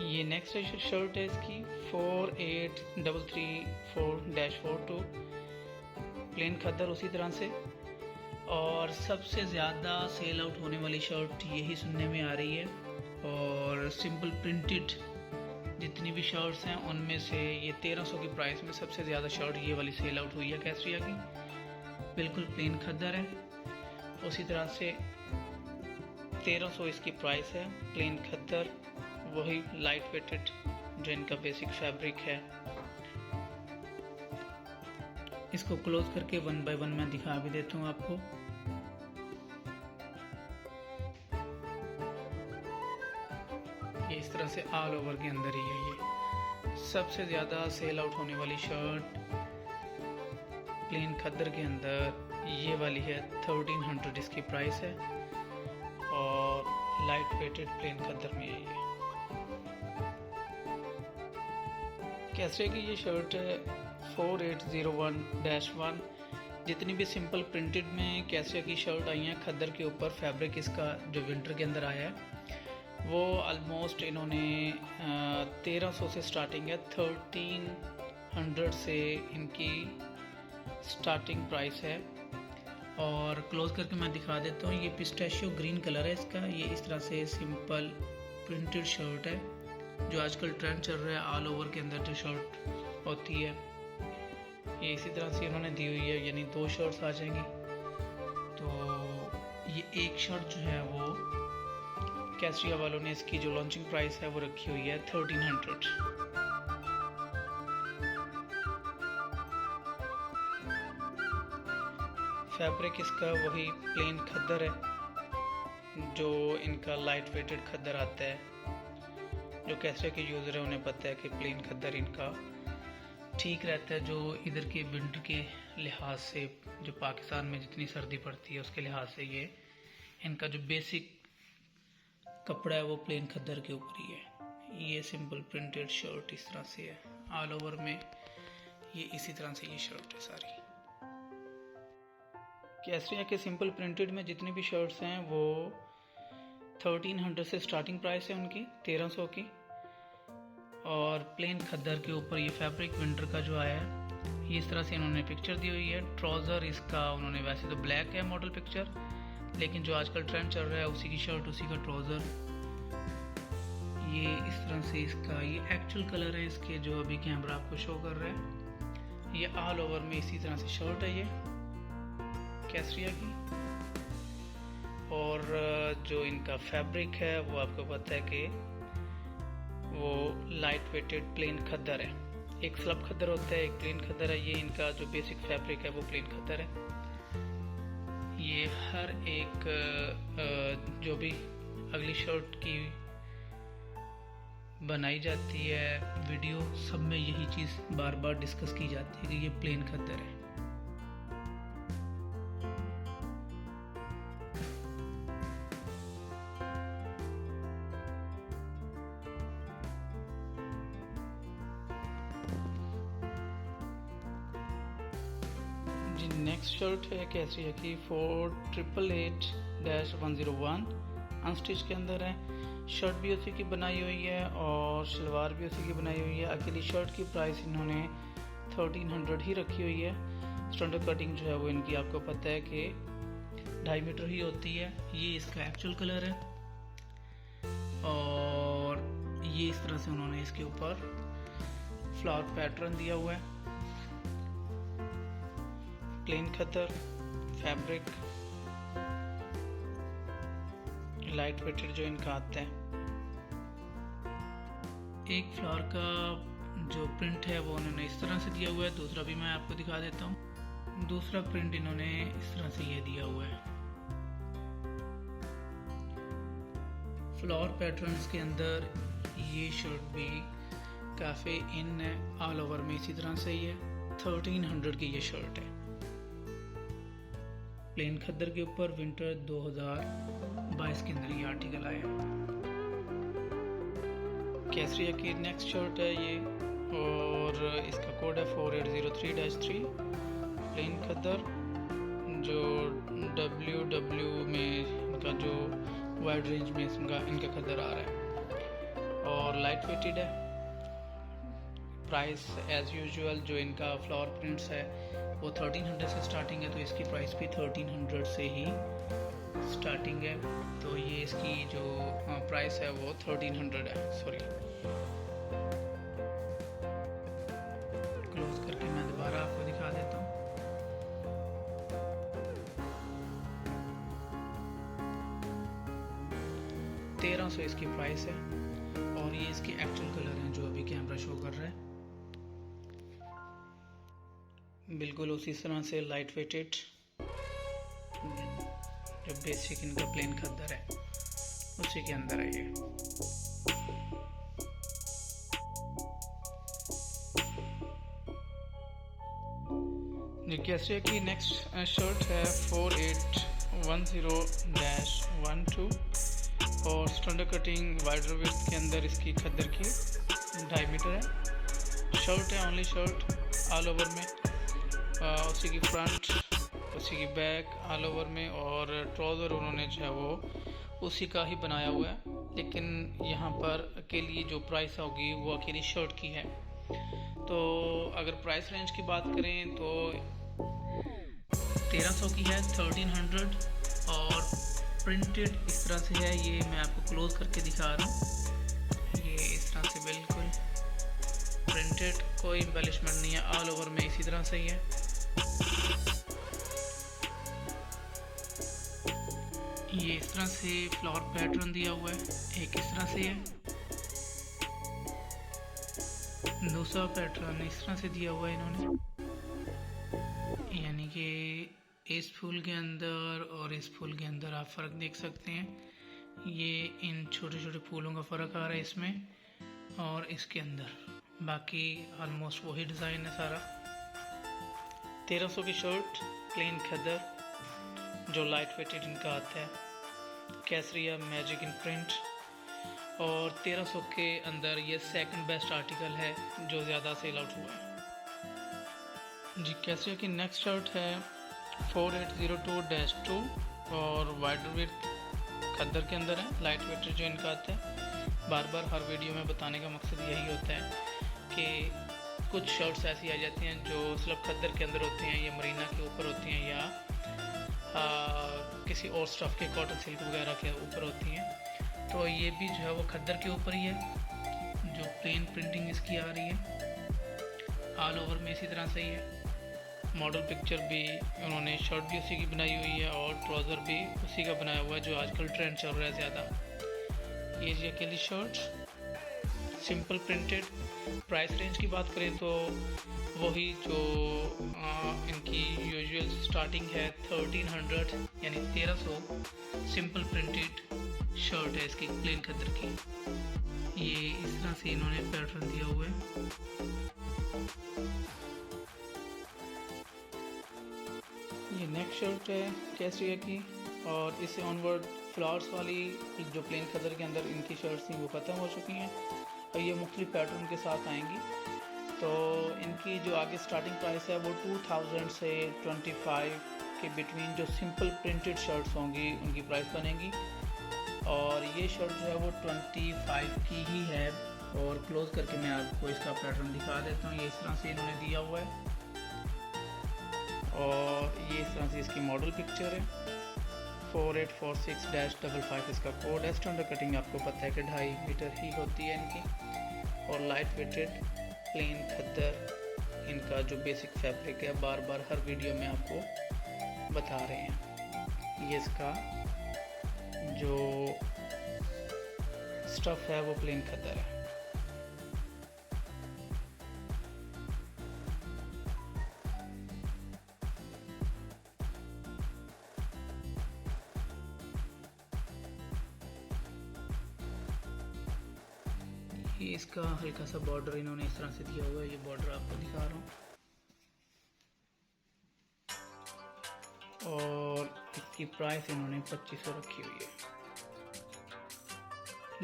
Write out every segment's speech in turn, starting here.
ये next shirt है इसकी 48334-42 प्लेन खद्दर उसी तरह से। और सबसे ज़्यादा सेल आउट होने वाली शर्ट यही सुनने में आ रही है। और सिंपल प्रिंटेड जितनी भी शर्ट्स हैं उनमें से ये 1300 की प्राइस में सबसे ज़्यादा शर्ट ये वाली सेल आउट हुई है कैसरिया की। बिल्कुल प्लेन खद्दर है, उसी तरह से 1300 इसकी प्राइस है। प्लेन खद्दर, वही लाइट वेटेड जो इनका बेसिक फैब्रिक है। इसको क्लोज करके 1 बाय 1 मैं दिखा भी देता हूँ आपको। ये इस तरह से ऑल ओवर के अंदर ही है। ये सबसे ज़्यादा सेल आउट होने वाली शर्ट प्लेन खद्दर के अंदर ये वाली है। 1300 इसकी प्राइस है और लाइट वेटेड प्लेन खद्दर में है। ये कैसरिया की ये शर्ट है 4801-1। जितनी भी सिंपल प्रिंटेड में कैसरिया की शर्ट आई हैं खद्दर के ऊपर, फैब्रिक इसका जो विंटर के अंदर आया है वो ऑलमोस्ट इन्होंने 1300 से स्टार्टिंग है। 1300 से इनकी स्टार्टिंग प्राइस है। और क्लोज करके मैं दिखा देता हूँ। ये पिस्ताशियो ग्रीन कलर है इसका। ये इस तरह से सिंपल प्रिंटेड शर्ट है जो आजकल ट्रेंड चल रहा है ऑल ओवर के अंदर जो शर्ट होती है। ये इसी तरह से इन्होंने दी हुई है, यानी 2 शर्ट्स आ जाएंगी। तो ये एक शर्ट जो है वो कैसरिया वालों ने इसकी जो लॉन्चिंग प्राइस है वो रखी हुई है 1300। फैब्रिक इसका वही प्लेन खद्दर है जो इनका लाइट वेटेड खद्दर आता है। जो कैसरिया के यूज़र है उन्हें पता है कि प्लेन खद्दर इनका ठीक रहता है। जो इधर के विंटर के लिहाज से, जो पाकिस्तान में जितनी सर्दी पड़ती है उसके लिहाज से, ये इनका जो बेसिक कपड़ा है वो प्लेन खद्दर के ऊपर ही है। ये सिंपल प्रिंटेड शर्ट इस तरह से है ऑल ओवर में। ये इसी तरह से ये शर्ट है सारी। कैसरिया के सिंपल प्रिंटेड में जितनी भी शर्ट्स हैं वो 1300 से स्टार्टिंग प्राइस है उनकी, 1300 की। और प्लेन खद्दर के ऊपर ये फैब्रिक विंटर का जो आया है ये इस तरह से इन्होंने पिक्चर दी हुई है। ट्राउज़र इसका उन्होंने वैसे तो ब्लैक है मॉडल पिक्चर, लेकिन जो आजकल ट्रेंड चल रहा है उसी की शर्ट उसी का ट्राउज़र। ये इस तरह से इसका ये एक्चुअल कलर है इसके जो अभी कैमरा आपको शो कर रहा है। ये ऑल ओवर में इसी तरह से शर्ट है ये कैसरिया की। और जो इनका फैब्रिक है वो आपको पता है कि वो लाइट वेटेड प्लेन खद्दर है। एक स्लब खद्दर होता है, एक प्लेन खद्दर है। ये इनका जो बेसिक फैब्रिक है वो प्लेन खद्दर है। ये हर एक जो भी अगली शर्ट की बनाई जाती है वीडियो, सब में यही चीज़ बार बार डिस्कस की जाती है कि ये प्लेन खद्दर है। नेक्स्ट शर्ट है कैसरिया की 4888-101 अनस्टिच के अंदर है। शर्ट भी उसी की बनाई हुई है और शलवार भी उसी की बनाई हुई है। अकेली शर्ट की प्राइस इन्होंने 1300 ही रखी हुई है। स्टैंडर्ड कटिंग जो है वो इनकी आपको पता है कि 2.5 मीटर ही होती है। ये इसका एक्चुअल कलर है और ये इस तरह से उन्होंने इसके ऊपर फ्लावर पैटर्न दिया हुआ है। प्लेन खद्दर फैब्रिक, लाइट वेटेड जो इनका आता है। एक फ्लावर का जो प्रिंट है वो उन्होंने इस तरह से दिया हुआ है। दूसरा भी मैं आपको दिखा देता हूँ। दूसरा प्रिंट इन्होंने इस तरह से ये दिया हुआ है। फ्लावर पैटर्न्स के अंदर ये शर्ट भी काफ़ी इन है ऑल ओवर में। इसी तरह से ये 1300 की ये शर्ट है। प्लेन खद्दर के ऊपर विंटर 2022 के अंदर ये आर्टिकल आया। कैसरिया की नेक्स्ट शर्ट है ये और इसका कोड है 4803-3। प्लेन खद्दर जो WW में इनका जो वाइड रेंज में इनका खद्दर आ रहा है और लाइट वेटेड है। प्राइस एज यूजुअल जो इनका फ्लावर प्रिंट्स है वो 1300 से स्टार्टिंग है, तो इसकी प्राइस भी 1300 से ही स्टार्टिंग है। तो ये इसकी जो प्राइस है वो 1300 है। सॉरी, क्लोज करके मैं दोबारा आपको दिखा देता हूँ। $1300 इसकी प्राइस है और ये इसके एक्चुअल कलर हैं जो अभी कैमरा शो कर रहा है। बिल्कुल उसी तरह से लाइट वेटेड जो बेसिक इनका प्लेन खद्दर है उसी के अंदर है ये। कैसे की नेक्स्ट शर्ट है 4810-12 और स्टैंडर्ड कटिंग वाइडर विड्थ के अंदर इसकी खद्दर की 2.5 मीटर है। शर्ट है, ओनली शर्ट ऑल ओवर में, उसी की फ्रंट उसी की बैक ऑल ओवर में, और ट्राउज़र उन्होंने जो है वो उसी का ही बनाया हुआ है। लेकिन यहाँ पर अकेली जो प्राइस होगी वो अकेली शर्ट की है। तो अगर प्राइस रेंज की बात करें तो 1300 की है, 1300, और प्रिंटेड इस तरह से है। ये मैं आपको क्लोज करके दिखा रहा हूँ। ये इस तरह से बिल्कुल प्रिंटेड, कोई एम्बेलिशमेंट नहीं है, ऑल ओवर में इसी तरह से ही है। ये इस तरह से फ्लावर पैटर्न दिया हुआ है, एक इस तरह से है, दूसरा पैटर्न इस तरह से दिया हुआ है इन्होंने। यानी कि इस फूल के अंदर और इस फूल के अंदर आप फ़र्क देख सकते हैं। ये इन छोटे छोटे फूलों का फ़र्क आ रहा है इसमें और इसके अंदर, बाकी ऑलमोस्ट वही डिज़ाइन है सारा। 1300 की शर्ट प्लेन खद्दर जो लाइट वेटेड इनका आता है, केसरिया मैजिक इन प्रिंट, और 1300 के अंदर ये सेकंड बेस्ट आर्टिकल है जो ज़्यादा सेल आउट हुआ है जी। केसरिया की नेक्स्ट शर्ट है 4802-2 और वाइडर विड्थ खद्दर के अंदर है, लाइट वेटेड जो इनका आता है। बार बार हर वीडियो में बताने का मकसद यही होता है कि कुछ शर्ट्स ऐसी आ जाती हैं जो स्लब खद्दर के अंदर होती हैं, या मरीना के ऊपर होती हैं, या किसी और स्टफ़ के कॉटन सिल्क वगैरह के ऊपर होती हैं। तो ये भी जो है वो खद्दर के ऊपर ही है, जो प्लेन प्रिंटिंग इसकी आ रही है, ऑल ओवर में इसी तरह से ही है। मॉडल पिक्चर भी उन्होंने, शर्ट भी उसी की बनाई हुई है और ट्राउज़र भी उसी का बनाया हुआ है जो आजकल ट्रेंड चल रहा है ज़्यादा। ये जी अकेली shirt simple printed. Price range की बात करें तो वही जो इनकी यूजुअल स्टार्टिंग है 1300 यानी 1300 सिंपल प्रिंटेड शर्ट है इसकी प्लेन खद्दर की। ये इस तरह से इन्होंने पैटर्न दिया हुआ है। ये नेक्स्ट शर्ट है केसरिया की, और इससे ऑनवर्ड फ्लावर्स वाली जो प्लेन खद्दर के अंदर इनकी शर्ट्स थी वो ख़त्म हो चुकी हैं और ये मुख्तलिफ पैटर्न के साथ आएंगी। तो इनकी जो आगे स्टार्टिंग प्राइस है वो 2000 से 25 के बिटवीन जो सिंपल प्रिंटेड शर्ट्स होंगी उनकी प्राइस बनेगी, और ये शर्ट जो है वो 25 की ही है। और क्लोज करके मैं आपको इसका पैटर्न दिखा देता हूँ। ये इस तरह से इन्होंने दिया हुआ है और ये इस तरह से इसकी मॉडल पिक्चर है। 4846-55 इसका कोड है। स्टैंडर्ड कटिंग आपको पता है कि 2.5 मीटर ही होती है इनकी, और लाइट वेटेड प्लेन खद्दर इनका जो बेसिक फैब्रिक है, बार बार हर वीडियो में आपको बता रहे हैं। ये इसका जो स्टफ़ है वो प्लेन खद्दर है। ये इसका हल्का सा बॉर्डर इन्होंने इस तरह से दिया हुआ है। ये बॉर्डर आपको दिखा रहा हूँ, और इसकी प्राइस इन्होंने 2500 रखी हुई है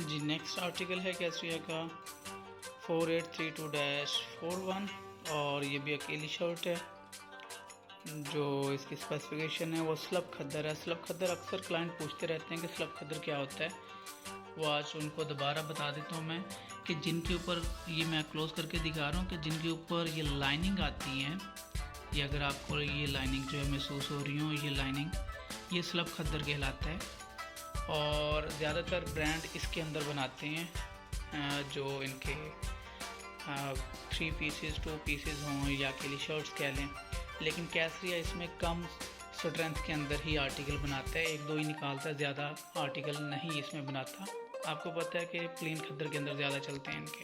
जी। नेक्स्ट आर्टिकल है केसरिया का 4832-41, और ये भी अकेली शर्ट है। जो इसकी स्पेसिफिकेशन है वो स्लब खद्दर है। स्लब खद्दर अक्सर क्लाइंट पूछते रहते हैं कि स्लब खद्दर क्या होता है, वो आज उनको दोबारा बता देता हूँ मैं कि जिनके ऊपर ये मैं क्लोज़ करके दिखा रहा हूँ कि जिनके ऊपर ये लाइनिंग आती है, ये अगर आपको ये लाइनिंग जो है महसूस हो रही हो, ये लाइनिंग ये स्लब खद्दर कहलाता है। और ज़्यादातर ब्रांड इसके अंदर बनाते हैं जो इनके 3 पीसेस 2 पीसेस हों या अकेली शर्ट्स कह लें, लेकिन कैसरिया इसमें कम स्ट्रेंथ के अंदर ही आर्टिकल बनाता है, 1-2 ही निकालता है, ज़्यादा आर्टिकल नहीं इसमें बनाता। आपको पता है कि प्लेन खद्दर के अंदर ज़्यादा चलते हैं इनके।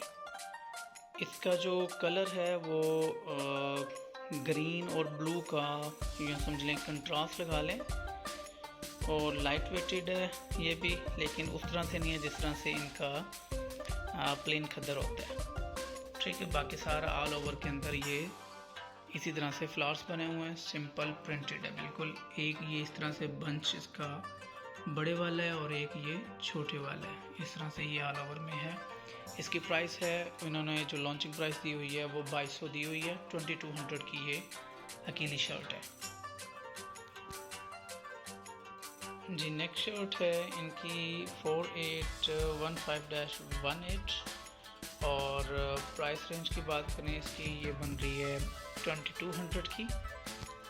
इसका जो कलर है वो ग्रीन और ब्लू का यूँ समझ लें कंट्रास्ट लगा लें, और लाइट वेटेड है ये भी, लेकिन उस तरह से नहीं है जिस तरह से इनका प्लेन खद्दर होता है। ठीक है, बाकी सारा ऑल ओवर के अंदर ये इसी तरह से फ्लावर्स बने हुए हैं, सिंपल प्रिंटेड है बिल्कुल। एक ये इस तरह से बंच इसका बड़े वाला है और एक ये छोटे वाला है, इस तरह से ये ऑल ओवर में है। इसकी प्राइस है, इन्होंने जो लॉन्चिंग प्राइस दी हुई है वो 2200 दी हुई है। 2200 की ये अकेली शर्ट है जी। नेक्स्ट शर्ट है इनकी 4815-18 और प्राइस रेंज की बात करें इसकी, ये बन रही है 2200 की।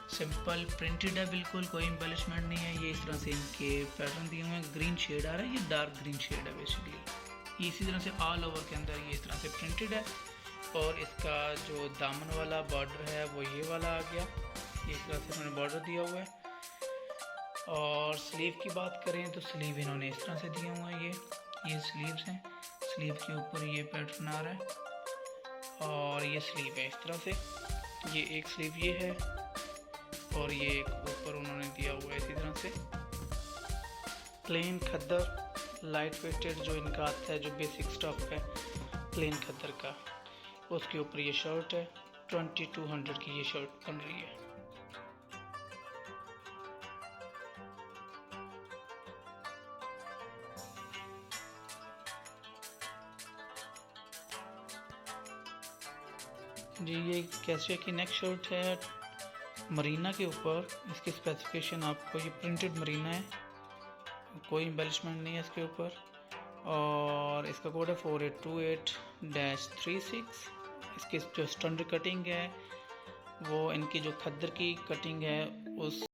सिंपल प्रिंटेड है बिल्कुल, कोई एम्बेलिशमेंट नहीं है। ये इस तरह से इनके पैटर्न दिए हुए हैं, ग्रीन शेड आ रहा है, ये डार्क ग्रीन शेड है बेसिकली। ये इसी तरह से ऑल ओवर के अंदर ये इस तरह से प्रिंटेड है। और इसका जो दामन वाला बॉर्डर है वो ये वाला आ गया, ये इस तरह से इन्होंने बॉर्डर दिया हुआ है। और स्लीव की बात करें तो स्लीव इन्होंने इस तरह से दिया हुआ है, ये स्लीव्स हैं, स्लीव के ऊपर ये पैटर्न आ रहा है और ये स्लीव है इस तरह से। ये एक स्लीव ये है और ये एक ऊपर उन्होंने दिया हुआ है इसी तरह से। प्लेन खद्दर लाइट वेटेड जो इनका आता है, जो बेसिक स्टफ है प्लेन खद्दर का, उसके ऊपर ये शर्ट है। 2200 की ये शर्ट बन रही है। जी, ये कैसरिया की नेक शर्ट है मरीना के ऊपर। इसकी स्पेसिफिकेशन आपको, ये प्रिंटेड मरीना है, कोई एम्बेलिशमेंट नहीं है इसके ऊपर। और इसका कोड है 4828-36। इसकी जो स्टैंडर्ड कटिंग है वो इनकी जो खद्दर की कटिंग है उस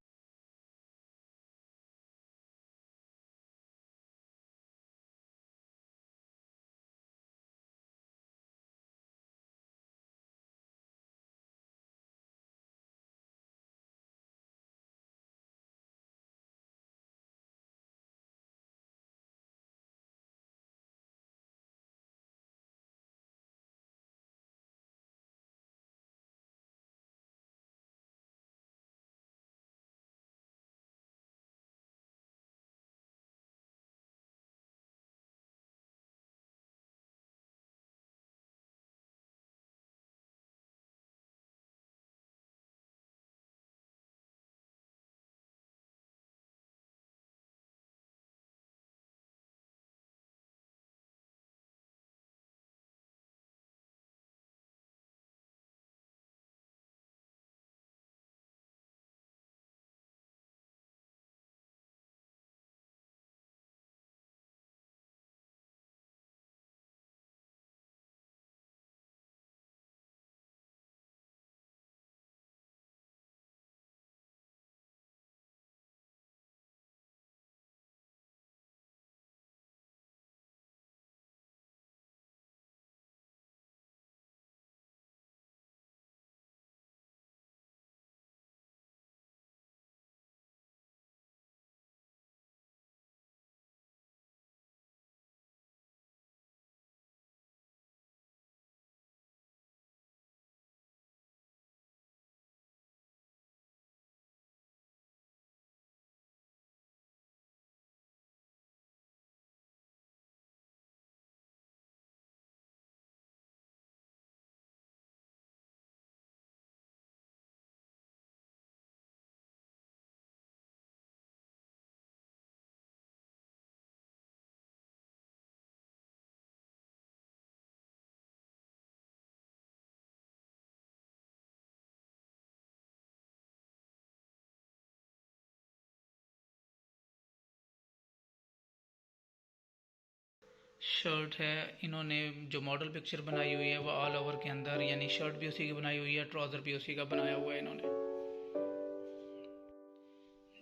शर्ट है। इन्होंने जो मॉडल पिक्चर बनाई हुई है वो ऑल ओवर के अंदर, यानी शर्ट भी उसी की बनाई हुई है, ट्राउज़र भी उसी का बनाया हुआ है इन्होंने।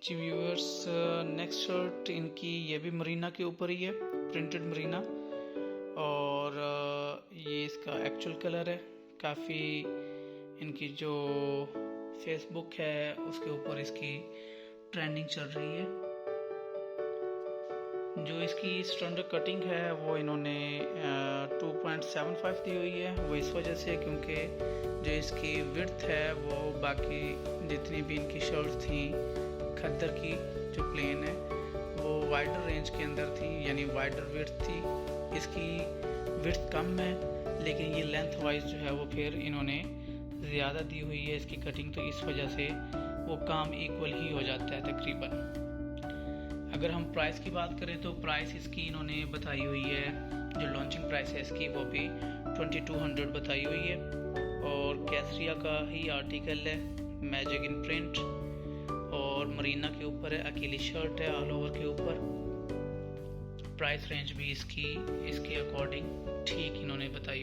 जी व्यूअर्स, नेक्स्ट शर्ट इनकी ये भी मरीना के ऊपर ही है, प्रिंटेड मरीना, और ये इसका एक्चुअल कलर है। काफ़ी इनकी जो फेसबुक है उसके ऊपर इसकी ट्रेंडिंग चल रही है। जो इसकी स्टैंडर्ड कटिंग है वो इन्होंने 2.75 दी हुई है। वो इस वजह से क्योंकि जो इसकी विड्थ है वो बाकी जितनी भी इनकी शर्ट्स थी खद्दर की जो प्लेन है वो वाइडर रेंज के अंदर थी, यानी वाइडर विड्थ थी। इसकी विड्थ कम है लेकिन ये लेंथ वाइज जो है वो फिर इन्होंने ज़्यादा दी हुई है इसकी कटिंग, तो इस वजह से वो काम इक्वल ही हो जाता है तकरीबन। अगर हम प्राइस की बात करें तो प्राइस इसकी इन्होंने बताई हुई है, जो लॉन्चिंग प्राइस है इसकी वो भी 2200 बताई हुई है। और कैसरिया का ही आर्टिकल है, मैजिक इन प्रिंट, और मरीना के ऊपर है, अकेली शर्ट है ऑल ओवर के ऊपर। प्राइस रेंज भी इसके अकॉर्डिंग ठीक इन्होंने बताई,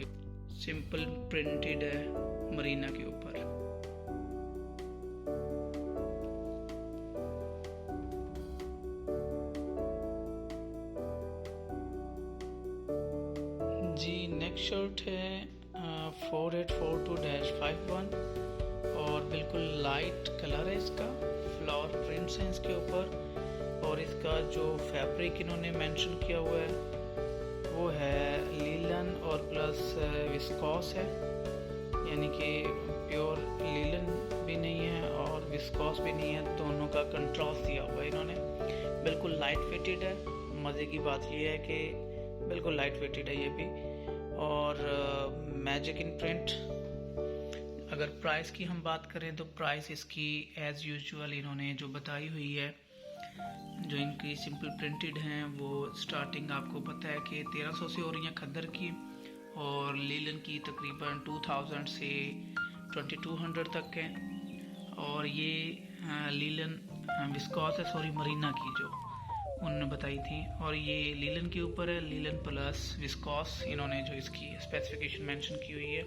सिंपल प्रिंटेड है मरीना के ऊपर। जी नेक्स्ट शर्ट है 4842-51, और बिल्कुल लाइट कलर है इसका, फ्लावर प्रिंट्स हैं इसके ऊपर, और इसका जो फैब्रिक इन्होंने मेंशन किया हुआ है वो है लीलन और प्लस विस्कॉस है, यानी कि प्योर लीलन भी नहीं है और विस्कॉस भी नहीं है, दोनों का कंट्रास्ट दिया हुआ है इन्होंने। बिल्कुल लाइट वेटेड है। मज़े की बात ये है कि बिल्कुल लाइट वेटेड है ये भी, और मैजिक इन प्रिंट। अगर प्राइस की हम बात करें तो प्राइस इसकी एज़ यूजुअल इन्होंने जो बताई हुई है, जो इनकी सिंपल प्रिंटेड हैं वो स्टार्टिंग आपको पता है कि 1300 से हो रही हैं खद्दर की, और लीलन की तकरीबन 2000 से 2200 तक है। और ये लीलन विस्कॉस है, सॉरी मरीना की जो उन्होंने बताई थी, और ये लीलन के ऊपर है, लीलन प्लस विस्कॉस इन्होंने जो इसकी स्पेसिफिकेशन मेंशन की हुई है।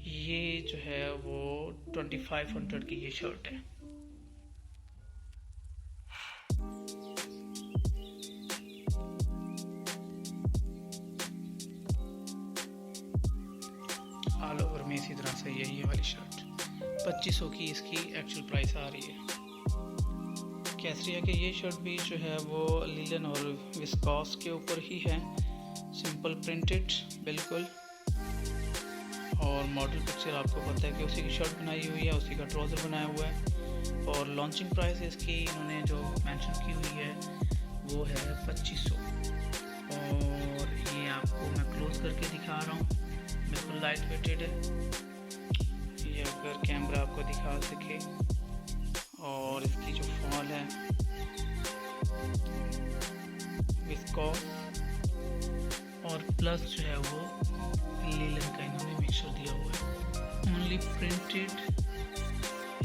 ये जो है वो 2500 की ये शर्ट है। ऑल ओवर में इसी तरह से यही वाली शर्ट 2500 की इसकी एक्चुअल प्राइस आ रही है। कैसरिया के ये शर्ट भी जो है वो लीलन और विस्कॉस के ऊपर ही है, सिंपल प्रिंटेड बिल्कुल, और मॉडल पिक्चर आपको पता है कि उसी की शर्ट बनाई हुई है, उसी का ट्राउज़र बनाया हुआ है। और लॉन्चिंग प्राइस इसकी इन्होंने जो मेंशन की हुई है वो है 2500, और ये आपको मैं क्लोज करके दिखा रहा हूँ, बिल्कुल लाइट वेटेड है। ये अगर कैमरा आपको दिखा सके, और इसकी जो फॉल है विस्कॉस और प्लस जो है वो लीलन का इन्होंने मिक्सचर दिया हुआ है, ओनली प्रिंटेड।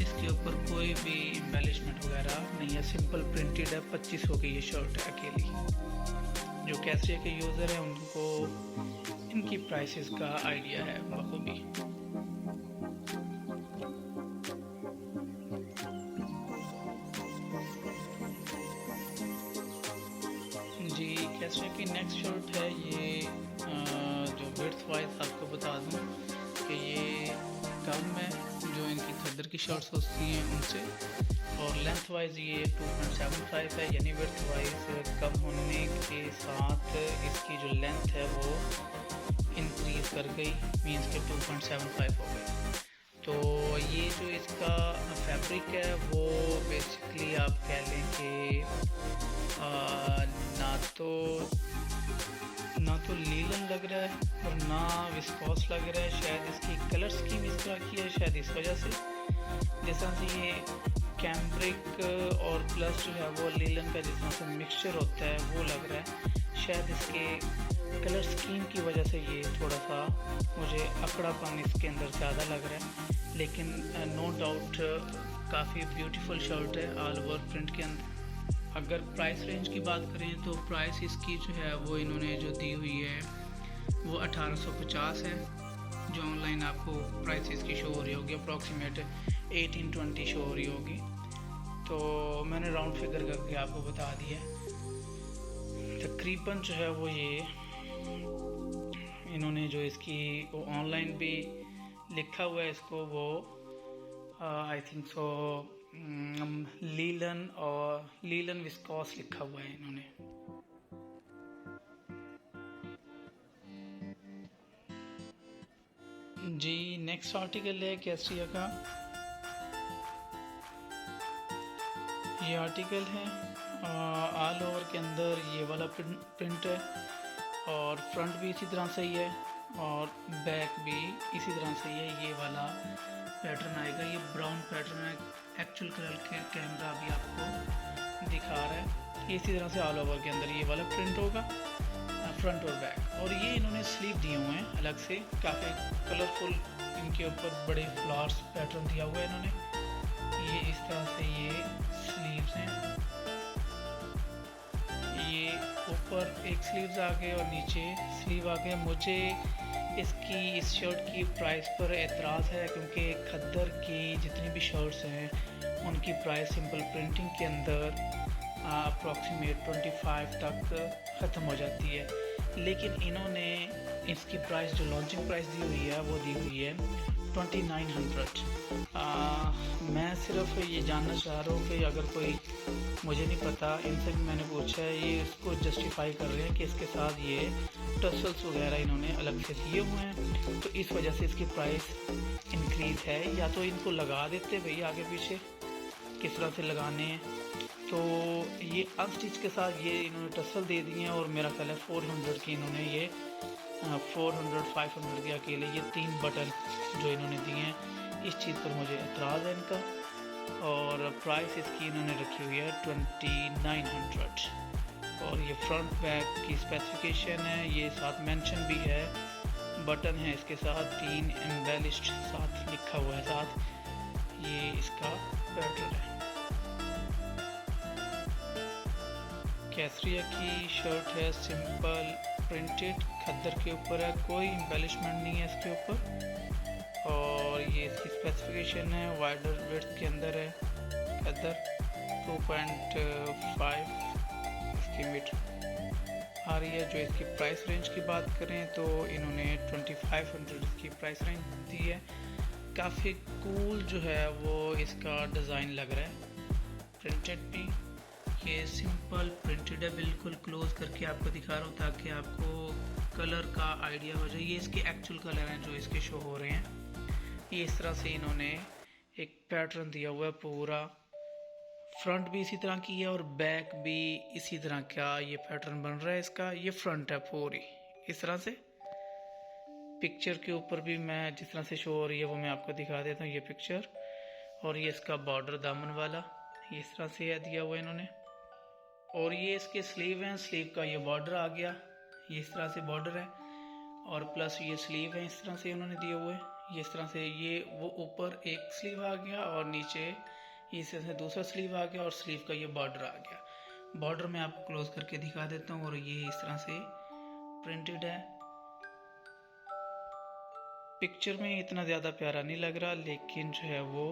इसके ऊपर कोई भी एम्बेलिशमेंट वगैरह नहीं है, सिंपल प्रिंटेड है। 2500 की ये शर्ट है अकेली। जो कैसरिया के यूज़र हैं उनको इनकी प्राइसेस का आइडिया है बखूबी। जी कैसरिया की नेक्स्ट शर्ट है ये, जो विड्थ वाइज आपको बता दूं कि ये कम है जो इनकी खद्दर की शर्ट्स होती हैं उनसे, और लेंथ वाइज ये 2.75 है, यानी विड्थ वाइज कम होने के साथ इसकी जो लेंथ है वो इंक्रीज कर गई, मीन्स के 2.75 हो गई। तो ये जो इसका फैब्रिक है वो बेसिकली आप कह लें कि ना तो लीलन लग रहा है और ना विस्कॉस लग रहा है। शायद इसकी कलर स्कीम इस तरह की है, शायद इस वजह से, जैसा से ये कैम्ब्रिक और प्लस जो है वो लीलन का जिस तरह से मिक्सचर होता है वो लग रहा है। शायद इसके कलर स्कीम की वजह से ये थोड़ा सा मुझे अकड़ापन इसके अंदर ज़्यादा लग रहा है, लेकिन नो डाउट काफ़ी ब्यूटीफुल शर्ट है ऑल ओवर प्रिंट के अंदर, अगर प्राइस रेंज की बात करें तो प्राइस इसकी जो है वो इन्होंने जो दी हुई है वो 1850 है, जो ऑनलाइन आपको प्राइस इसकी शो हो रही होगी अप्रॉक्सीमेट 1820 शो हो रही होगी। तो मैंने राउंड फिगर करके आपको बता दिया। तकरीबन जो है वो ये इन्होंने जो इसकी वो ऑनलाइन भी लिखा हुआ है इसको, वो I think so linen viscose लिखा हुआ है इन्होंने। जी नेक्स्ट आर्टिकल है कैस्ट्रिया का। ये आर्टिकल है ऑल ओवर के अंदर ये वाला प्रिंट है और फ्रंट भी इसी तरह से ही है और बैक भी इसी तरह से ही है। ये वाला पैटर्न आएगा, ये ब्राउन पैटर्न है। एक्चुअल कलर के कैमरा भी आपको दिखा रहा है। ये इसी तरह से ऑल ओवर के अंदर ये वाला प्रिंट होगा फ्रंट और बैक। और ये इन्होंने स्लीव दिए हुए हैं अलग से, काफ़ी कलरफुल, इनके ऊपर बड़े फ्लावर्स पैटर्न दिया हुआ है इन्होंने। ये इस तरह से ये स्लीव्स हैं, ये ऊपर एक स्लीव्स आ गए और नीचे स्लीव आ गए। मुझे इस शर्ट की प्राइस पर एतराज़ है क्योंकि खद्दर की जितनी भी शर्ट्स हैं उनकी प्राइस सिंपल प्रिंटिंग के अंदर अप्रॉक्सीमेट 25 तक ख़त्म हो जाती है, लेकिन इन्होंने इसकी प्राइस जो लॉन्चिंग प्राइस दी हुई है वो दी हुई है 2900। मैं सिर्फ ये जानना चाह रहा हूँ कि अगर कोई, मुझे नहीं पता, इनसे भी मैंने पूछा है, ये इसको जस्टिफाई कर रहे हैं कि इसके साथ ये टसल्स वगैरह इन्होंने अलग से दिए हुए हैं, तो इस वजह से इसकी प्राइस इंक्रीज़ है। या तो इनको लगा देते भाई आगे पीछे किस तरह से लगाने हैं। तो ये अनस्टिच के साथ ये इन्होंने टसल दे दिए हैं और मेरा ख्याल है 400 की इन्होंने ये 400-500 के अकेले ये 3 बटन जो इन्होंने दिए हैं, इस चीज़ पर मुझे एतराज़ है इनका। और प्राइस इसकी इन्होंने रखी हुई है 2900। और ये फ्रंट बैक की स्पेसिफिकेशन है, ये साथ मेंशन भी है, बटन है इसके साथ 3 एम्बेलिश्ड साथ लिखा हुआ है साथ। ये इसका पैटर्न है। कैसरिया की शर्ट है, सिंपल प्रिंटेड, खद्दर के ऊपर है, कोई एम्बेलिशमेंट नहीं है इसके ऊपर। और ये इसकी स्पेसिफिकेशन है, वाइडर विड्थ के अंदर है खद्दर, 2.5 इसकी मीटर आ रही है। जो इसकी प्राइस रेंज की बात करें तो इन्होंने 2500 इसकी प्राइस रेंज दी है। काफ़ी कूल जो है वो इसका डिज़ाइन लग रहा है, प्रिंटेड भी ये सिंपल प्रिंटेड है। बिल्कुल क्लोज करके आपको दिखा रहा हूँ ताकि आपको कलर का आइडिया हो जाए। ये इसके एक्चुअल कलर हैं जो इसके शो हो रहे हैं। ये इस तरह से इन्होंने एक पैटर्न दिया हुआ है पूरा, फ्रंट भी इसी तरह की है और बैक भी इसी तरह का ये पैटर्न बन रहा है इसका। ये फ्रंट है पूरी इस तरह से। पिक्चर के ऊपर भी मैं जिस तरह से शो हो रही है वो मैं आपको दिखा देता हूँ, ये पिक्चर। और ये इसका बॉर्डर दामन वाला ये इस तरह से दिया हुआ है इन्होंने। और ये इसके स्लीव हैं, स्लीव का ये बॉर्डर आ गया, ये इस तरह से बॉर्डर है और प्लस ये स्लीव है इस तरह से उन्होंने दिए हुए। ये इस तरह से ये वो ऊपर एक स्लीव आ गया और नीचे इस तरह से दूसरा स्लीव आ गया और स्लीव का ये बॉर्डर आ गया। बॉर्डर मैं आपको क्लोज करके दिखा देता हूँ। और ये इस तरह से प्रिंटेड है। पिक्चर में इतना ज़्यादा प्यारा नहीं लग रहा, लेकिन जो है वो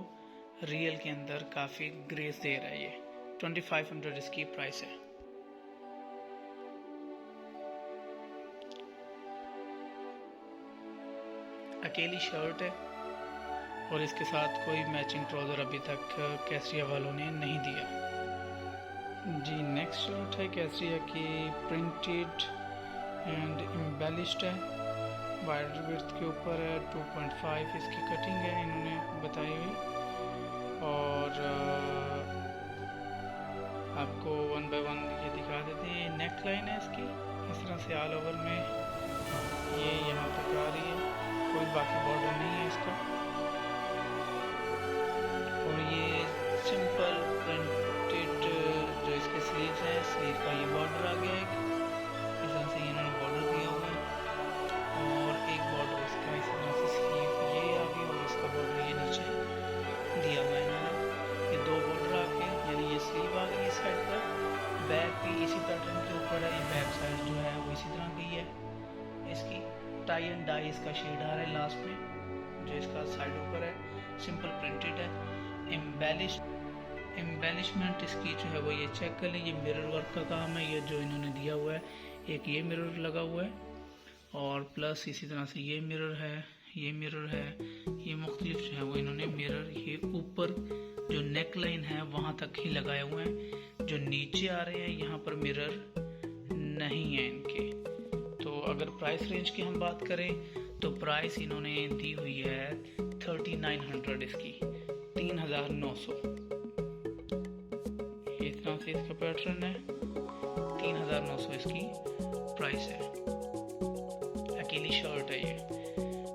रियल के अंदर काफ़ी ग्रेस दे रहा है। ये 2500 इसकी प्राइस है। अकेली शर्ट है और इसके साथ कोई मैचिंग ट्राउज़र अभी तक कैसरिया वालों ने नहीं दिया। जी नेक्स्ट शर्ट है कैसरिया की, प्रिंटेड एंड एम्बेलिश्ड है, वाइडर विड्थ के ऊपर है, 2.5 इसकी कटिंग है इन्होंने बताई हुई। और आपको 1 बाय 1 ये दिखा देते हैं। नेक लाइन है इसकी इस तरह से ऑल ओवर में, ये यहाँ तक आ रही है, कोई बाकी बॉर्डर नहीं है इसका। और ये सिंपल प्रिंटेड जो इसके स्लीव्स हैं, स्लीव का ये बॉर्डर आ गया एक इस तरह से इन्होंने बॉर्डर दिया हुआ है। और एक बॉर्डर इसका इस तरह से स्लीव ये आ गया और इसका बॉर्डर ये नीचे दिया हुआ है इन्होंने। ये 2 बॉर्डर आ गए, यानी ये स्लीव आ गई इस साइड पर टाई एंड डाई इसका शेड आ रहा है लास्ट में, जो इसका साइड ऊपर है, सिंपल प्रिंटेड है। एम्बेलिशमेंट इसकी जो है वो ये चेक कर लें, ये मिरर वर्क का काम है, ये जो इन्होंने दिया हुआ है, एक ये मिरर लगा हुआ है और प्लस इसी तरह से ये मिरर है, ये मिरर है, ये मुख्तलिफ जो है वो इन्होंने मिरर ये ऊपर जो नेक लाइन है वहाँ तक ही लगाए हुए हैं। जो नीचे आ रहे हैं यहाँ पर मिरर नहीं है इनके। तो अगर प्राइस रेंज की हम बात करें तो प्राइस इन्होंने दी हुई है 3900 इसकी, 3900। इस तरह से इसका पैटर्न है, 3900 इसकी प्राइस है। अकेली शर्ट है ये।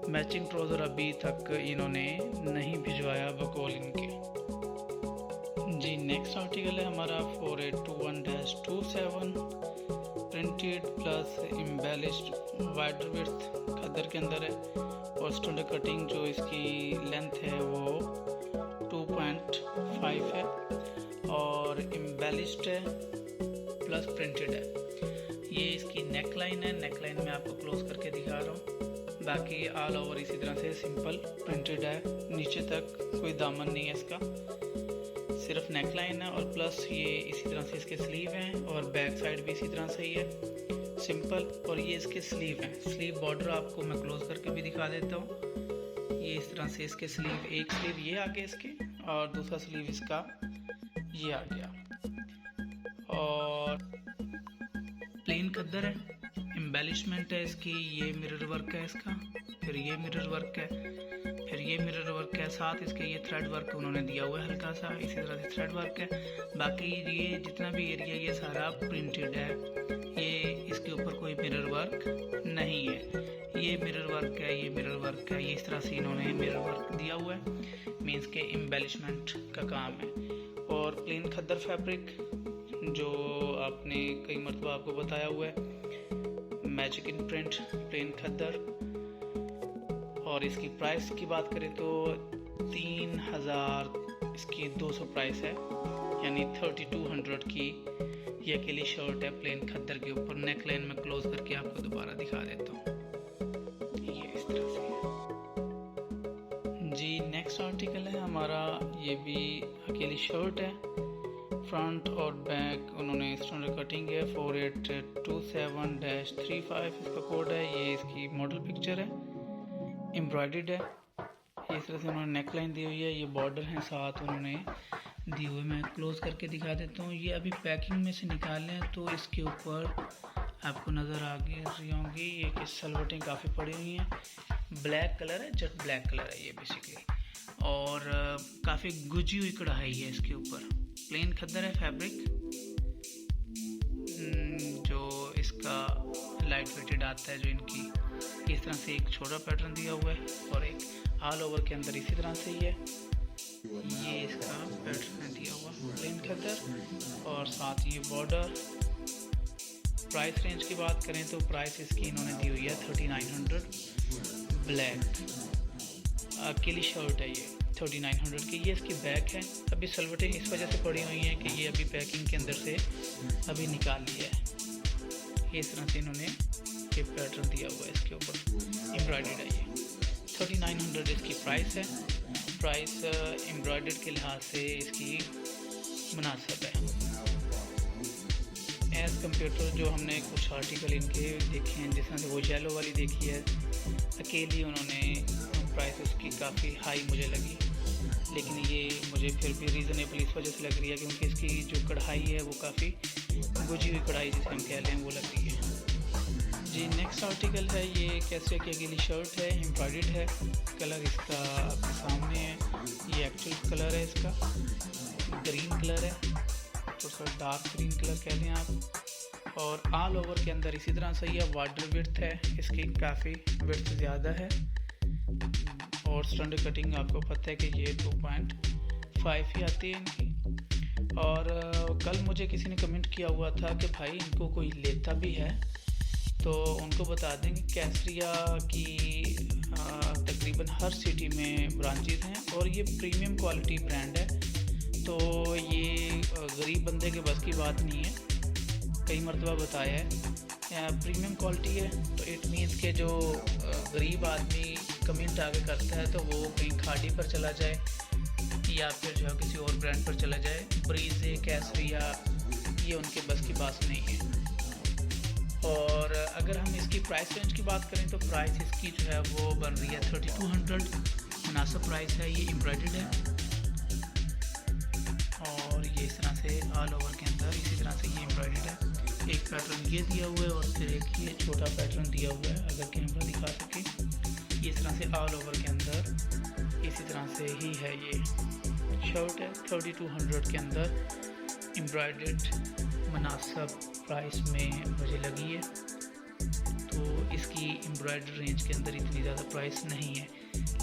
मैचिंग ट्राउज़र अभी तक इन्होंने नहीं भिजवाया बकौल इनके। जी नेक्स्ट आर्टिकल है हमारा 4821-27 printed plus embellished wider width खद्दर के अंदर है और स्टैंडर्ड कटिंग जो इसकी लेंथ है वो 2.5 है और एम्बेलिश्ड है प्लस प्रिंटेड है। ये इसकी नेक लाइन है, नेक लाइन में आपको क्लोज करके दिखा रहा हूँ। बाकी ऑल ओवर इसी तरह से सिंपल प्रिंटेड है, नीचे तक कोई दामन नहीं है इसका, सिर्फ नेक लाइन है और प्लस ये इसी तरह से इसके स्लीव हैं और बैक साइड भी इसी तरह से ही है सिंपल। और ये इसके स्लीव हैं, स्लीव बॉर्डर आपको मैं क्लोज करके भी दिखा देता हूँ। ये इस तरह से इसके स्लीव, एक स्लीव ये आ गया इसके और दूसरा स्लीव इसका ये आ गया। और प्लेन खद्दर है, एम्बेलिशमेंट है इसकी, ये मिरर वर्क है इसका, फिर ये मिरर वर्क है, फिर ये मिरर वर्क है, साथ इसके ये थ्रेड वर्क उन्होंने दिया हुआ है हल्का सा, इसी तरह से थ्रेड वर्क है। बाकी ये जितना भी एरिया ये सारा प्रिंटेड है, ये इसके ऊपर कोई मिरर वर्क नहीं है। ये मिरर वर्क है, ये मिरर वर्क है, ये इस तरह से इन्होंने मिरर वर्क दिया हुआ है, मीन्स के एम्बेलिशमेंट का काम है। और प्लेन खद्दर फैब्रिक जो आपने कई मरतबा आपको बताया हुआ है, मैजिक इन प्रिंट प्लेन खद्दर। और इसकी प्राइस की बात करें तो 3000 इसकी 200 प्राइस है, यानी 3200 की ये अकेली शर्ट है प्लेन खद्दर के ऊपर। नेक लाइन में क्लोज करके आपको दोबारा दिखा देता हूँ, ये इस तरह से है। जी नेक्स्ट आर्टिकल है हमारा, ये भी अकेली शर्ट है, फ्रंट और बैक उन्होंने स्टैंडर्ड कटिंग है। 4827-35 इसका कोड है। ये इसकी मॉडल पिक्चर है, एम्ब्रॉयडर्ड है, इस तरह से उन्होंने नेक लाइन दी हुई है, ये बॉर्डर हैं साथ उन्होंने दिए हुए। मैं क्लोज करके दिखा देता हूँ। ये अभी पैकिंग में से निकालें तो इसके ऊपर आपको नज़र आ रही होंगी ये कि सलवटें काफ़ी पड़ी हुई हैं। ब्लैक कलर है, जेट ब्लैक कलर है ये बेसिकली, और काफ़ी गुजी हुई कढ़ाई है इसके ऊपर। प्लेन खद्दर है फैब्रिक, जो इसका लाइट वेटेड आता है, जो इनकी इस तरह से एक छोटा पैटर्न दिया हुआ है और एक ऑल ओवर के अंदर इसी तरह से ही है। ये इसका पैटर्न दिया हुआ प्लेन खद्दर और साथ ये बॉर्डर। प्राइस रेंज की बात करें तो प्राइस इसकी इन्होंने दी हुई है 3900। ब्लैक अकेली शर्ट है ये 3900 की। ये इसकी बैक है। अभी सलवटें इस वजह से पड़ी हुई हैं कि ये अभी पैकिंग के अंदर से अभी निकाल लिया है। इस तरह से इन्होंने ये पैटर्न दिया हुआ है इसके ऊपर, एम्ब्रॉयडर्ड है ये। 3900 इसकी प्राइस है। प्राइस एम्ब्रॉयडर्ड के लिहाज से इसकी मुनासिब है एज़ कम्पेयर टू जो हमने कुछ आर्टिकल इनके देखे हैं, जिस तरह से वो येलो वाली देखी है अकेली, उन्होंने प्राइस उसकी काफ़ी हाई मुझे लगी, लेकिन ये मुझे फिर भी रीज़नेबल इस वजह से लग रही है क्योंकि इसकी जो कढ़ाई है वो काफ़ी गुजी हुई कढ़ाई जिसे हम कह लें वो लग रही है। जी नेक्स्ट आर्टिकल है, ये कैसे की अकेली शर्ट है, एम्ब्रॉयडर्ड है, कलर इसका आपके सामने है। ये एक्चुअल कलर है इसका, ग्रीन कलर है, तो सर डार्क ग्रीन कलर कह लें आप। और ऑल ओवर के अंदर इसी तरह से ये वाटर विड्थ है, इसकी काफ़ी विड्थ ज़्यादा है। और स्टैंडर्ड कटिंग आपको पता है कि ये 2.5 ही आती है इनकी। और कल मुझे किसी ने कमेंट किया हुआ था कि भाई इनको कोई लेता भी है तो उनको बता दें कि कैसरिया की तकरीबन हर सिटी में ब्रांचेस हैं और ये प्रीमियम क्वालिटी ब्रांड है, तो ये गरीब बंदे के बस की बात नहीं है। कई मरतबा बताया है प्रीमियम क्वालिटी है, तो इट मीन्स के जो गरीब आदमी कमेंट आगे करता है तो वो कहीं खाड़ी पर चला जाए या फिर जो है किसी और ब्रांड पर चला जाए। ब्रीजे, कैसरिया ये उनके बस की बात नहीं है। और अगर हम इसकी प्राइस रेंज की बात करें तो प्राइस इसकी जो है वो बन रही है 3200, मुनासिब प्राइस है। ये एम्ब्रॉयडर्ड है और ये इस तरह से ऑल ओवर के अंदर इसी तरह से ये एम्ब्रॉयडर्ड है। एक पैटर्न ये दिया हुआ है और फिर एक ये छोटा पैटर्न दिया हुआ है, अगर कैमरा दिखा सके। ये इस तरह से ऑल ओवर के अंदर इसी तरह से ही है। ये शर्ट है 3200 के अंदर, एम्ब्रॉयडर्ड, मुनासिब प्राइस में मुझे लगी है। तो इसकी एम्ब्रॉयडर्ड रेंज के अंदर इतनी ज़्यादा प्राइस नहीं है,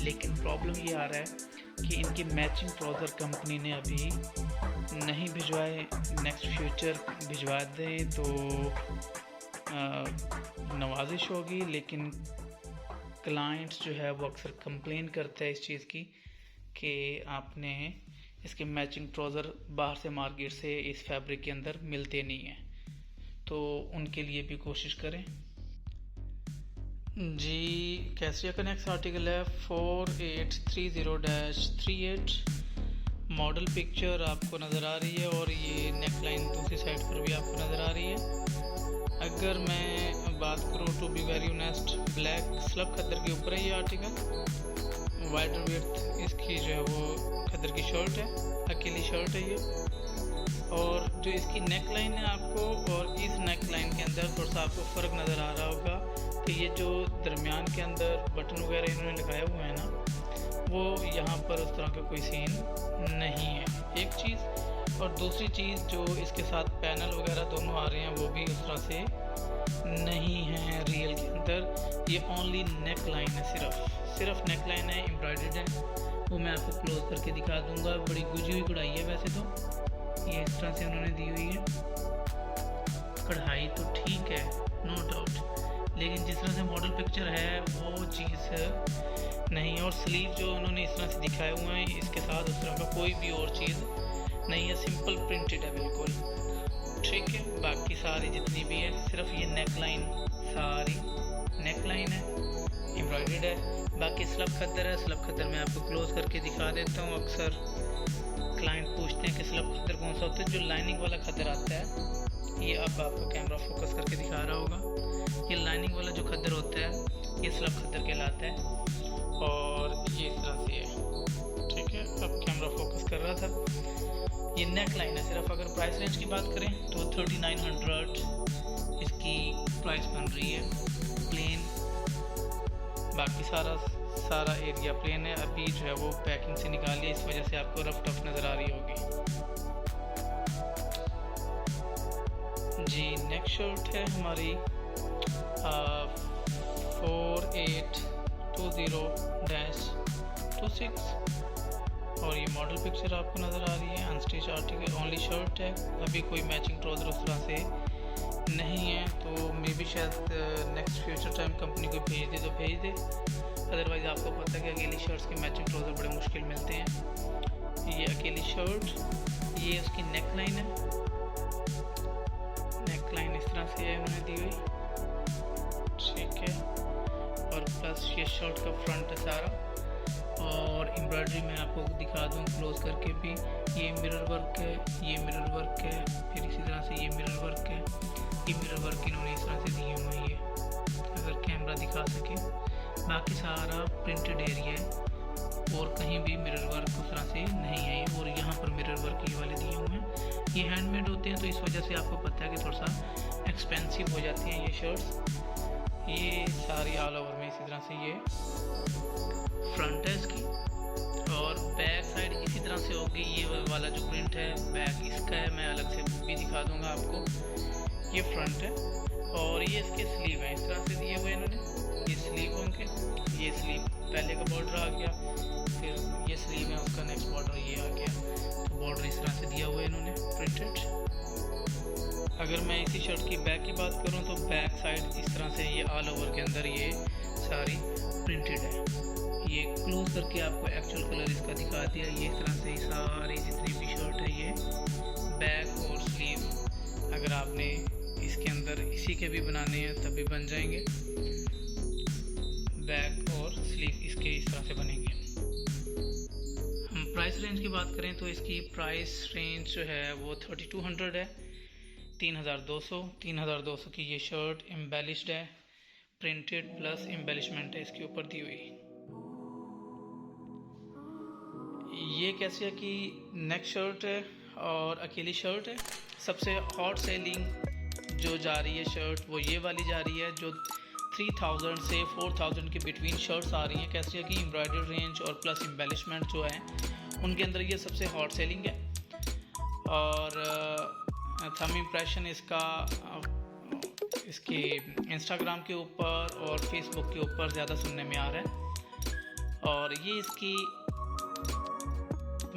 लेकिन प्रॉब्लम ये आ रहा है कि इनकी मैचिंग ट्राउज़र कंपनी ने अभी नहीं भिजवाए। नेक्स्ट फ्यूचर भिजवा दें तो नवाजिश होगी, लेकिन क्लाइंट्स जो है वो अक्सर कंप्लेन करते हैं इस चीज़ की कि आपने इसके मैचिंग ट्राउज़र बाहर से मार्केट से इस फैब्रिक के अंदर मिलते नहीं हैं, तो उनके लिए भी कोशिश करें। जी, कैसरिया का नेक्स्ट आर्टिकल है 4830-38। मॉडल पिक्चर आपको नज़र आ रही है और ये नेक लाइन दूसरी साइड पर भी आपको नज़र आ रही है। अगर मैं बात करूँ to be very honest, black slub खद्दर के ऊपर है ये आर्टिकल। वाइडर विड्थ इसकी जो है वो खद्दर की शर्ट है, अकेली शर्ट है ये। और जो इसकी नेक लाइन है आपको और इस नेक लाइन के अंदर थोड़ा सा आपको फ़र्क नज़र आ रहा होगा कि ये जो दरमियान के अंदर बटन वगैरह इन्होंने लगाया हुआ है ना, वो यहाँ पर उस तरह का कोई सीन नहीं है, एक चीज़। और दूसरी चीज़ जो इसके साथ पैनल वगैरह दोनों आ रहे हैं वो भी उस तरह से नहीं है रियल के अंदर। ये ओनली नेक लाइन है, सिर्फ नेक लाइन है, एम्ब्रॉयडर्ड है। वो मैं आपको क्लोज करके दिखा दूँगा। बड़ी गुजी हुई कढ़ाई है वैसे तो, ये इस तरह से उन्होंने दी हुई है। कढ़ाई तो ठीक है, नो डाउट, लेकिन जिस तरह से मॉडल पिक्चर है वो चीज़ नहीं। और स्लीव जो उन्होंने इस तरह से दिखाए हुए हैं, इसके साथ उस तरह का कोई भी और चीज़ नहीं है, सिंपल प्रिंटेड है बिल्कुल, ठीक है। बाकी सारी जितनी भी है सिर्फ ये नेक लाइन, सारी नेक लाइन है, एम्ब्रॉयडर्ड है। बाकी स्लब खद्दर है, स्लब खद्दर मैं आपको क्लोज करके दिखा देता हूँ। अक्सर क्लाइंट पूछते हैं कि स्लब खद्दर कौन सा होता है। जो लाइनिंग वाला खद्दर आता है, ये अब आपको कैमरा फोकस करके दिखा रहा होगा, ये लाइनिंग वाला जो खद्दर होता है ये स्लब खद्दर कहलाता है और ये इस तरह से है, ठीक है। अब कैमरा फोकस कर रहा था। ये नेक लाइन है सिर्फ। अगर प्राइस रेंज की बात करें तो 3900 इसकी प्राइस बन रही है, प्लेन। बाकी सारा एरिया प्लेन है। अभी जो है वो पैकिंग से निकाली है, इस वजह से आपको रफ टफ नज़र आ रही होगी। जी, नेक्स्ट शर्ट है हमारी 4820-26 और ये मॉडल पिक्चर आपको नज़र आ रही है। अनस्टिच आर्टिकल, ओनली शर्ट है। अभी कोई मैचिंग ट्राउज़र उस तरह से नहीं है, तो मे बी शायद नेक्स्ट फ्यूचर टाइम कंपनी को भेज दे तो भेज दे। अदरवाइज़ आपको पता है कि अकेली शर्ट्स के मैचिंग ट्राउज़र बड़े मुश्किल मिलते हैं। ये अकेली शर्ट, ये उसकी नेक लाइन है। नेक लाइन इस तरह से है उन्होंने दी हुई, ठीक है। और प्लस ये शर्ट का फ्रंट है सारा। और एम्ब्रॉयडरी मैं आपको दिखा दूँ क्लोज करके भी। ये मिरर वर्क है, ये मिरर वर्क है, फिर इसी तरह से ये मिरर वर्क है। ये मिरर वर्क इन्होंने इस तरह से दिए हुए हैं, ये अगर कैमरा दिखा सके। बाकी सारा प्रिंटेड एरिया है और कहीं भी मिरर वर्क उस तरह से नहीं है। और यहाँ पर मिरर वर्क ये वाले दिए हुए हैं। ये हैंडमेड होते हैं तो इस वजह से आपको पता है कि थोड़ा सा एक्सपेंसिव हो जाती हैं ये शर्ट्स। ये सारी ऑल ओवर में इसी तरह से ये फ्रंट है इसकी। और बैक साइड इसी तरह से होगी। ये वाला जो प्रिंट है बैक इसका है, मैं अलग से भी दिखा दूंगा आपको। ये फ्रंट है और ये इसके स्लीव है, इस तरह से दिए हुए इन्होंने। ये स्लीव होंगे, ये स्लीव पहले का बॉर्डर आ गया, फिर ये स्लीव है उसका नेक्स्ट बॉर्डर ये आ गया। तो बॉर्डर इस तरह से दिया हुआ है इन्होंने प्रिंटेड। अगर मैं इसी शर्ट की बैक की बात करूं तो बैक साइड इस तरह से ये ऑल ओवर के अंदर ये सारी प्रिंटेड है। ये क्लोज करके आपको एक्चुअल कलर इसका दिखा दिया। ये इस तरह से सारी जितनी भी शर्ट है ये बैक और स्लीव, अगर आपने इस इसके अंदर इसी के भी बनाने हैं तब भी बन जाएंगे। बैक और स्लीव इसके इस तरह से बनेंगे। हम प्राइस रेंज की बात करें तो इसकी प्राइस रेंज जो है वो 3200 है, 3200 की ये शर्ट एम्बेलिश्ड है, प्रिंटेड प्लस एम्बेलिशमेंट है इसके ऊपर दी हुई। ये कैसे की नेक शर्ट है और अकेली शर्ट है। सबसे हॉट सेलिंग जो जा रही है शर्ट वो ये वाली जा रही है, जो 3000 से 4000 के बिटवीन शर्ट्स आ रही हैं कैसे की एम्ब्रॉयडरी रेंज और प्लस एम्बेलिशमेंट जो है उनके अंदर ये सबसे हॉट सेलिंग है। और थंब इम्प्रेशन इसका इसके इंस्टाग्राम के ऊपर और फेसबुक के ऊपर ज़्यादा सुनने में आ रहा है। और ये इसकी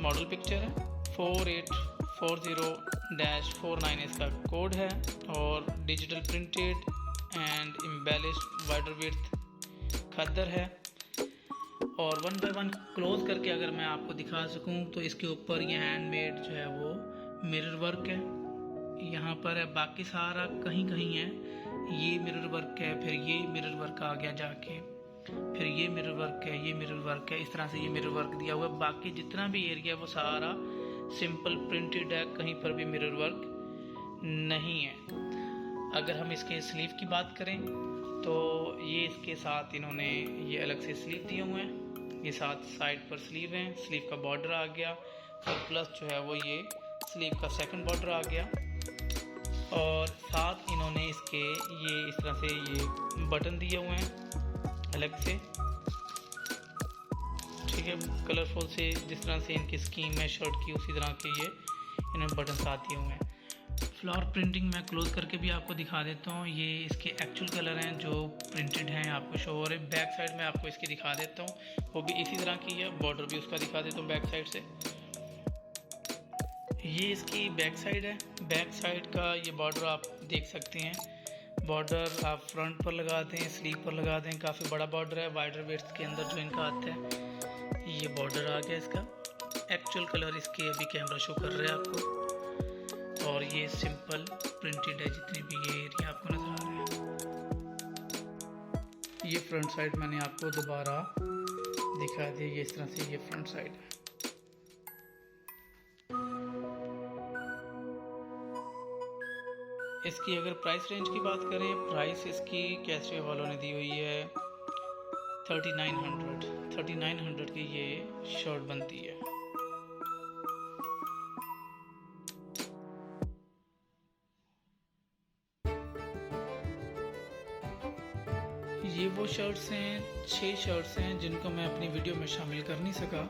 मॉडल पिक्चर है, 4840-49 इसका कोड है और digital printed and embellished wider width खद्दर है। और वन बाय वन क्लोज करके अगर मैं आपको दिखा सकूं तो इसके ऊपर ये हैंडमेड जो है वो मिरर वर्क है, यहाँ पर है, बाकी सारा कहीं कहीं है ये मिरर वर्क है, फिर ये मिरर वर्क आ गया जाके, फिर ये मिरर वर्क है, ये मिरर वर्क है, इस तरह से ये मिरर वर्क दिया हुआ है। बाकी जितना भी एरिया है वो सारा सिंपल प्रिंटेड है, कहीं पर भी मिरर वर्क नहीं है। अगर हम इसके स्लीव की बात करें तो ये इसके साथ इन्होंने ये अलग से स्लीव दिए हुए हैं, ये साथ साइड पर स्लीव हैं, स्लीव का बॉर्डर आ गया और प्लस जो है वो ये स्लीव का सेकंड बॉर्डर आ गया। और साथ इन्होंने इसके ये इस तरह से ये बटन दिए हुए हैं अलग से, ठीक है, कलरफुल से, जिस तरह से इनकी स्कीम है शर्ट की उसी तरह के ये इन्होंने बटन साथ दिए हुए हैं। फ्लावर प्रिंटिंग मैं क्लोज करके भी आपको दिखा देता हूँ। ये इसके एक्चुअल कलर हैं जो प्रिंटेड हैं, आपको शो हो रहे। बैक साइड में आपको इसकी दिखा देता हूँ, वो भी इसी तरह की है, बॉर्डर भी उसका दिखा देता हूँ बैक साइड से। ये इसकी बैक साइड है, बैक साइड का ये बॉर्डर आप देख सकते हैं। बॉर्डर आप फ्रंट पर लगा दें, स्लीव पर लगा दें, काफ़ी बड़ा बॉर्डर है। वाइडर विड्थ के अंदर जो इनका आता है ये बॉर्डर आ गया इसका। एक्चुअल कलर इसके अभी कैमरा शो कर रहा है आपको। और ये सिंपल प्रिंटेड है जितने भी ये एरिया आपको नजर आ रहे हैं। ये फ्रंट साइड मैंने आपको दोबारा दिखा दिया, ये इस तरह से ये फ्रंट साइड है। इसकी अगर प्राइस रेंज की बात करें, प्राइस इसकी कैसे वालों ने दी हुई है 3900 की ये शर्ट बनती है। ये वो शर्ट्स हैं, 6 शर्ट्स हैं जिनको मैं अपनी वीडियो में शामिल कर नहीं सका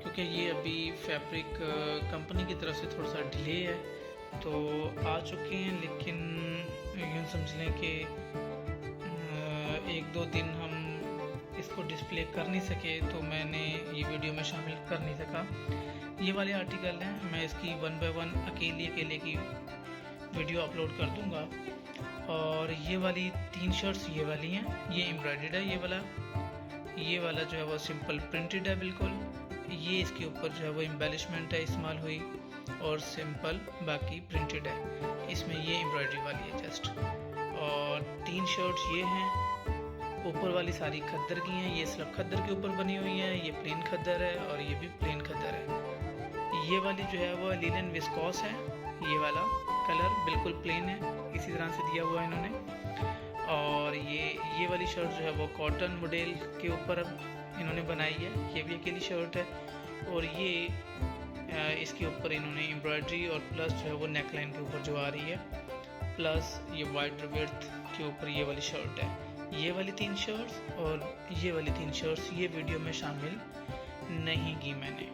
क्योंकि ये अभी फैब्रिक कंपनी की तरफ से थोड़ा सा डिले है, तो आ चुके हैं। लेकिन यूँ समझ लें कि 1-2 दिन हम इसको डिस्प्ले कर नहीं सके तो मैंने ये वीडियो में शामिल कर नहीं सका। ये वाले आर्टिकल हैं, मैं इसकी 1 बाय 1 अकेले की वीडियो अपलोड कर दूंगा। और ये वाली 3 शर्ट्स ये वाली हैं, ये एम्ब्रॉयडर्ड है, ये वाला जो है वो सिंपल प्रिंटेड है बिल्कुल। ये इसके ऊपर जो है वो एम्बेलिशमेंट है इस्तेमाल हुई और सिंपल बाकी प्रिंटेड है। इसमें ये एम्ब्रॉयडरी वाली है जस्ट। और 3 शर्ट्स ये हैं, ऊपर वाली सारी खद्दर की हैं, ये स्लब खद्दर के ऊपर बनी हुई है, ये प्लेन खद्दर है और ये भी प्लेन खद्दर है। ये वाली जो है वो लिनन विस्कोस है, ये वाला कलर बिल्कुल प्लेन है, इसी तरह से दिया हुआ है इन्होंने। और ये वाली शर्ट जो है वो कॉटन मॉडल के ऊपर इन्होंने बनाई है, ये भी अकेली शर्ट है। और ये इसके ऊपर इन्होंने एम्ब्रॉयडरी और प्लस जो है वो नेक लाइन के ऊपर जो आ रही है, प्लस ये वाइडर विड्थ के ऊपर ये वाली शर्ट है। ये वाली 3 शर्ट्स और ये वाली 3 शर्ट्स ये वीडियो में शामिल नहीं की मैंने।